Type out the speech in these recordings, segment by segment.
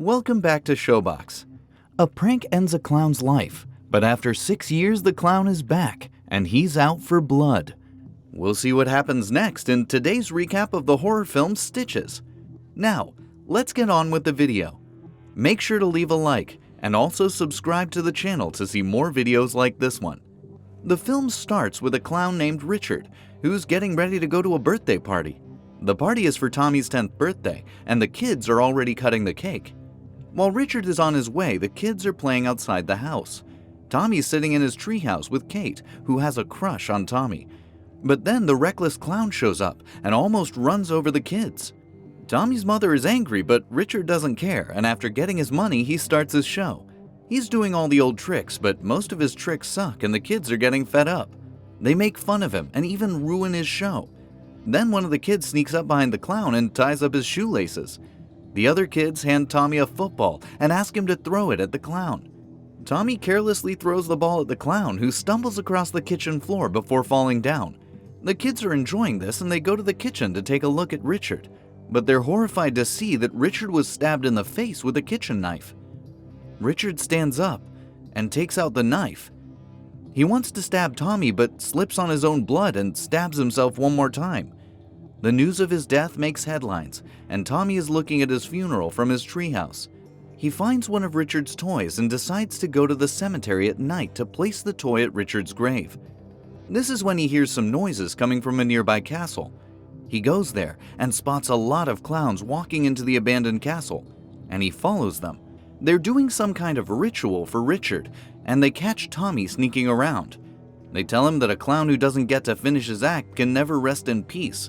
Welcome back to SHOWBOX. A prank ends a clown's life, but after 6 years the clown is back, and he's out for blood. We'll see what happens next in today's recap of the horror film Stitches. Now, let's get on with the video. Make sure to leave a like, and also subscribe to the channel to see more videos like this one. The film starts with a clown named Richard, who's getting ready to go to a birthday party. The party is for Tommy's 10th birthday, and the kids are already cutting the cake. While Richard is on his way, the kids are playing outside the house. Tommy's sitting in his treehouse with Kate, who has a crush on Tommy. But then the reckless clown shows up and almost runs over the kids. Tommy's mother is angry, but Richard doesn't care, and after getting his money, he starts his show. He's doing all the old tricks, but most of his tricks suck and the kids are getting fed up. They make fun of him and even ruin his show. Then one of the kids sneaks up behind the clown and ties up his shoelaces. The other kids hand Tommy a football and ask him to throw it at the clown. Tommy carelessly throws the ball at the clown, who stumbles across the kitchen floor before falling down. The kids are enjoying this and they go to the kitchen to take a look at Richard, but they're horrified to see that Richard was stabbed in the face with a kitchen knife. Richard stands up and takes out the knife. He wants to stab Tommy but slips on his own blood and stabs himself one more time. The news of his death makes headlines, and Tommy is looking at his funeral from his treehouse. He finds one of Richard's toys and decides to go to the cemetery at night to place the toy at Richard's grave. This is when he hears some noises coming from a nearby castle. He goes there and spots a lot of clowns walking into the abandoned castle, and he follows them. They're doing some kind of ritual for Richard, and they catch Tommy sneaking around. They tell him that a clown who doesn't get to finish his act can never rest in peace,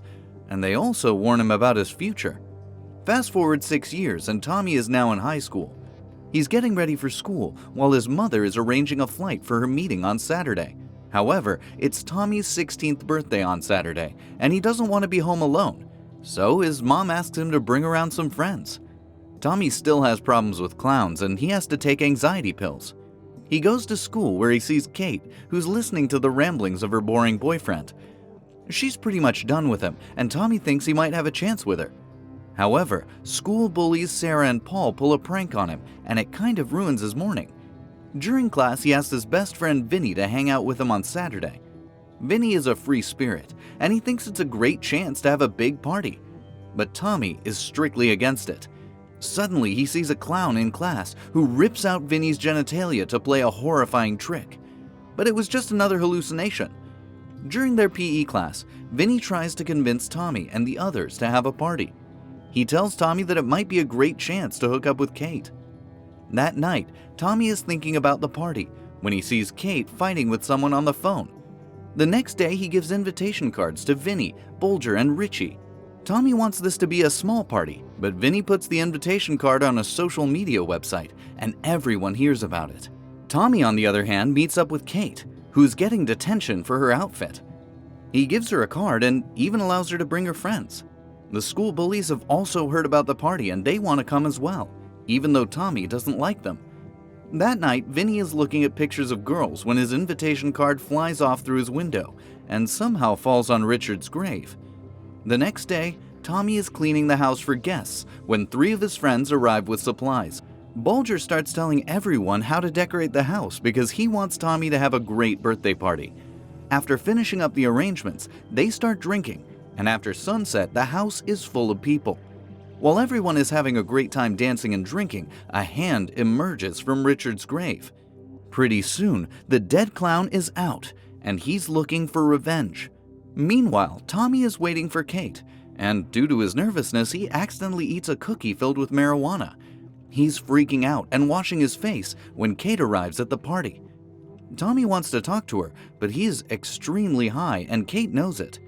and they also warn him about his future. Fast forward 6 years and Tommy is now in high school. He's getting ready for school while his mother is arranging a flight for her meeting on Saturday. However, it's Tommy's 16th birthday on Saturday, and he doesn't want to be home alone, so his mom asks him to bring around some friends. Tommy still has problems with clowns and he has to take anxiety pills. He goes to school where he sees Kate, who's listening to the ramblings of her boring boyfriend. She's pretty much done with him, and Tommy thinks he might have a chance with her. However, school bullies Sarah and Paul pull a prank on him, and it kind of ruins his morning. During class, he asks his best friend Vinny to hang out with him on Saturday. Vinny is a free spirit, and he thinks it's a great chance to have a big party. But Tommy is strictly against it. Suddenly, he sees a clown in class who rips out Vinny's genitalia to play a horrifying trick. But it was just another hallucination. During their PE class, Vinny tries to convince Tommy and the others to have a party. He tells Tommy that it might be a great chance to hook up with Kate. That night, Tommy is thinking about the party when he sees Kate fighting with someone on the phone. The next day, he gives invitation cards to Vinny, Bulger, and Richie. Tommy wants this to be a small party, but Vinny puts the invitation card on a social media website, and everyone hears about it. Tommy, on the other hand, meets up with Kate, who's getting detention for her outfit. He gives her a card and even allows her to bring her friends. The school bullies have also heard about the party and they want to come as well, even though Tommy doesn't like them. That night, Vinny is looking at pictures of girls when his invitation card flies off through his window and somehow falls on Richard's grave. The next day, Tommy is cleaning the house for guests when 3 of his friends arrive with supplies. Bulger starts telling everyone how to decorate the house because he wants Tommy to have a great birthday party. After finishing up the arrangements, they start drinking, and after sunset, the house is full of people. While everyone is having a great time dancing and drinking, a hand emerges from Richard's grave. Pretty soon, the dead clown is out, and he's looking for revenge. Meanwhile, Tommy is waiting for Kate, and due to his nervousness, he accidentally eats a cookie filled with marijuana. He's freaking out and washing his face when Kate arrives at the party. Tommy wants to talk to her, but he is extremely high and Kate knows it.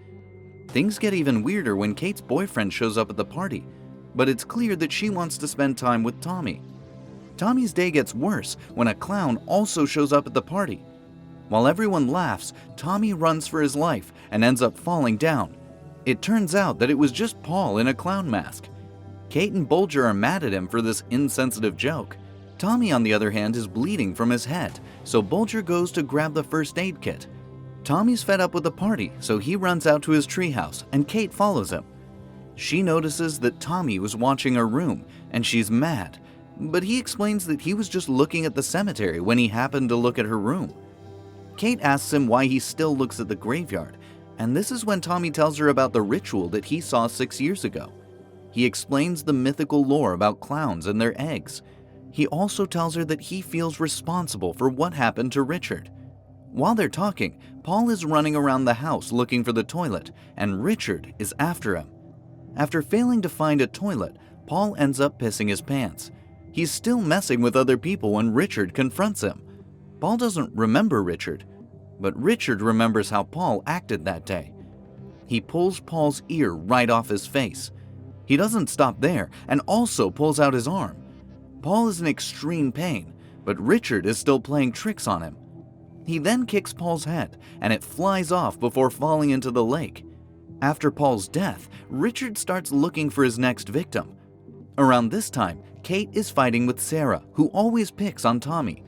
Things get even weirder when Kate's boyfriend shows up at the party, but it's clear that she wants to spend time with Tommy. Tommy's day gets worse when a clown also shows up at the party. While everyone laughs, Tommy runs for his life and ends up falling down. It turns out that it was just Paul in a clown mask. Kate and Bulger are mad at him for this insensitive joke. Tommy, on the other hand, is bleeding from his head, so Bulger goes to grab the first aid kit. Tommy's fed up with the party, so he runs out to his treehouse, and Kate follows him. She notices that Tommy was watching her room, and she's mad, but he explains that he was just looking at the cemetery when he happened to look at her room. Kate asks him why he still looks at the graveyard, and this is when Tommy tells her about the ritual that he saw 6 years ago. He explains the mythical lore about clowns and their eggs. He also tells her that he feels responsible for what happened to Richard. While they're talking, Paul is running around the house looking for the toilet, and Richard is after him. After failing to find a toilet, Paul ends up pissing his pants. He's still messing with other people when Richard confronts him. Paul doesn't remember Richard, but Richard remembers how Paul acted that day. He pulls Paul's ear right off his face. He doesn't stop there and also pulls out his arm. Paul is in extreme pain, but Richard is still playing tricks on him. He then kicks Paul's head, and it flies off before falling into the lake. After Paul's death, Richard starts looking for his next victim. Around this time, Kate is fighting with Sarah, who always picks on Tommy.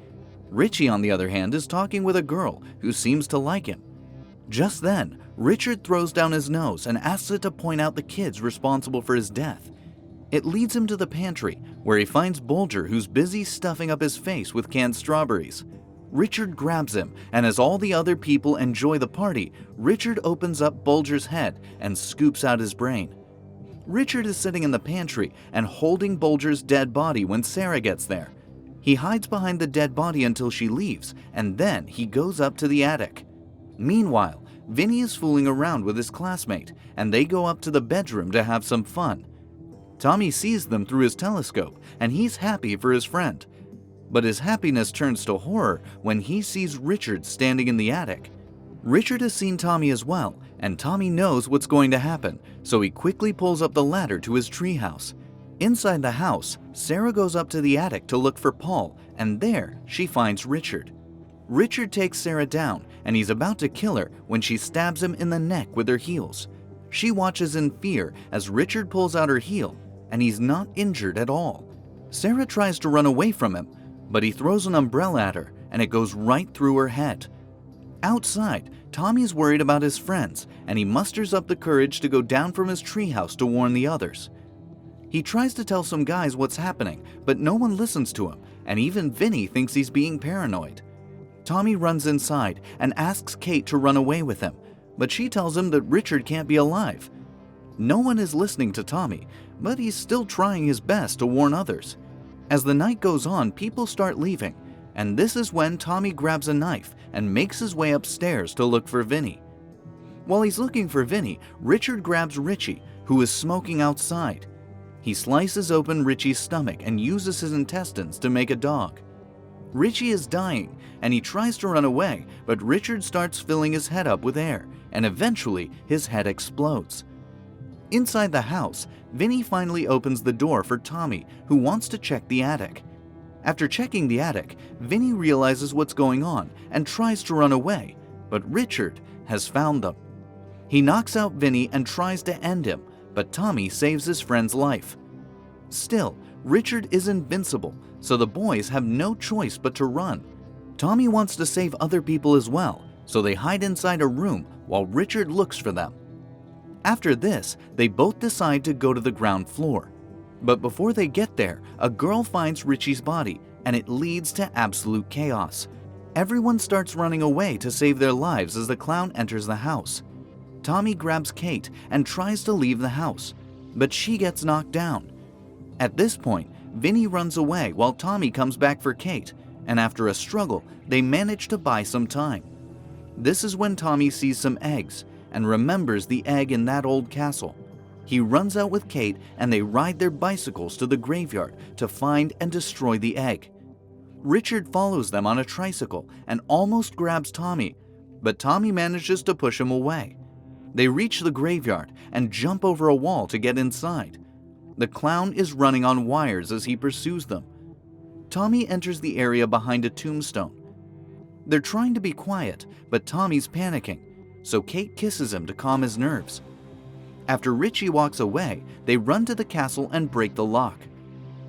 Richie, on the other hand, is talking with a girl who seems to like him. Just then, Richard throws down his nose and asks it to point out the kids responsible for his death. It leads him to the pantry, where he finds Bulger, who's busy stuffing up his face with canned strawberries. Richard grabs him, and as all the other people enjoy the party, Richard opens up Bulger's head and scoops out his brain. Richard is sitting in the pantry and holding Bulger's dead body when Sarah gets there. He hides behind the dead body until she leaves, and then he goes up to the attic. Meanwhile, Vinny is fooling around with his classmate, and they go up to the bedroom to have some fun. Tommy sees them through his telescope, and he's happy for his friend. But his happiness turns to horror when he sees Richard standing in the attic. Richard has seen Tommy as well, and Tommy knows what's going to happen, so he quickly pulls up the ladder to his treehouse. Inside the house, Sarah goes up to the attic to look for Paul, and there she finds Richard. Richard takes Sarah down, and he's about to kill her when she stabs him in the neck with her heels. She watches in fear as Richard pulls out her heel, and he's not injured at all. Sarah tries to run away from him, but he throws an umbrella at her, and it goes right through her head. Outside, Tommy's worried about his friends, and he musters up the courage to go down from his treehouse to warn the others. He tries to tell some guys what's happening, but no one listens to him, and even Vinny thinks he's being paranoid. Tommy runs inside and asks Kate to run away with him, but she tells him that Richard can't be alive. No one is listening to Tommy, but he's still trying his best to warn others. As the night goes on, people start leaving, and this is when Tommy grabs a knife and makes his way upstairs to look for Vinny. While he's looking for Vinny, Richard grabs Richie, who is smoking outside. He slices open Richie's stomach and uses his intestines to make a dog. Richie is dying, and he tries to run away, but Richard starts filling his head up with air, and eventually his head explodes. Inside the house, Vinny finally opens the door for Tommy, who wants to check the attic. After checking the attic, Vinny realizes what's going on and tries to run away, but Richard has found them. He knocks out Vinny and tries to end him, but Tommy saves his friend's life. Still, Richard is invincible, so the boys have no choice but to run. Tommy wants to save other people as well, so they hide inside a room while Richard looks for them. After this, they both decide to go to the ground floor. But before they get there, a girl finds Richie's body, and it leads to absolute chaos. Everyone starts running away to save their lives as the clown enters the house. Tommy grabs Kate and tries to leave the house, but she gets knocked down. At this point, Vinny runs away while Tommy comes back for Kate, and after a struggle, they manage to buy some time. This is when Tommy sees some eggs and remembers the egg in that old castle. He runs out with Kate and they ride their bicycles to the graveyard to find and destroy the egg. Richard follows them on a tricycle and almost grabs Tommy, but Tommy manages to push him away. They reach the graveyard and jump over a wall to get inside. The clown is running on wires as he pursues them. Tommy enters the area behind a tombstone. They're trying to be quiet, but Tommy's panicking, so Kate kisses him to calm his nerves. After Richie walks away, they run to the castle and break the lock.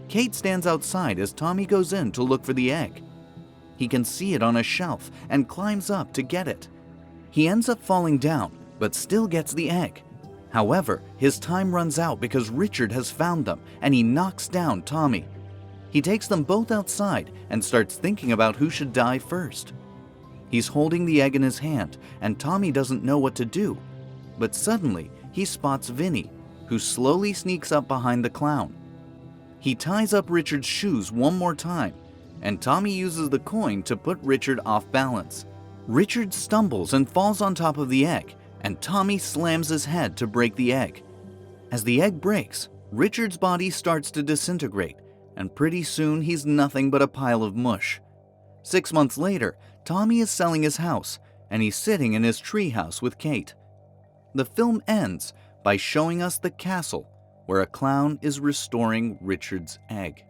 Kate stands outside as Tommy goes in to look for the egg. He can see it on a shelf and climbs up to get it. He ends up falling down, but still gets the egg. However, his time runs out because Richard has found them and he knocks down Tommy. He takes them both outside and starts thinking about who should die first. He's holding the egg in his hand, and Tommy doesn't know what to do. But suddenly, he spots Vinny, who slowly sneaks up behind the clown. He ties up Richard's shoes one more time, and Tommy uses the coin to put Richard off balance. Richard stumbles and falls on top of the egg, and Tommy slams his head to break the egg. As the egg breaks, Richard's body starts to disintegrate, and pretty soon he's nothing but a pile of mush. 6 months later, Tommy is selling his house, and he's sitting in his treehouse with Kate. The film ends by showing us the castle where a clown is restoring Richard's egg.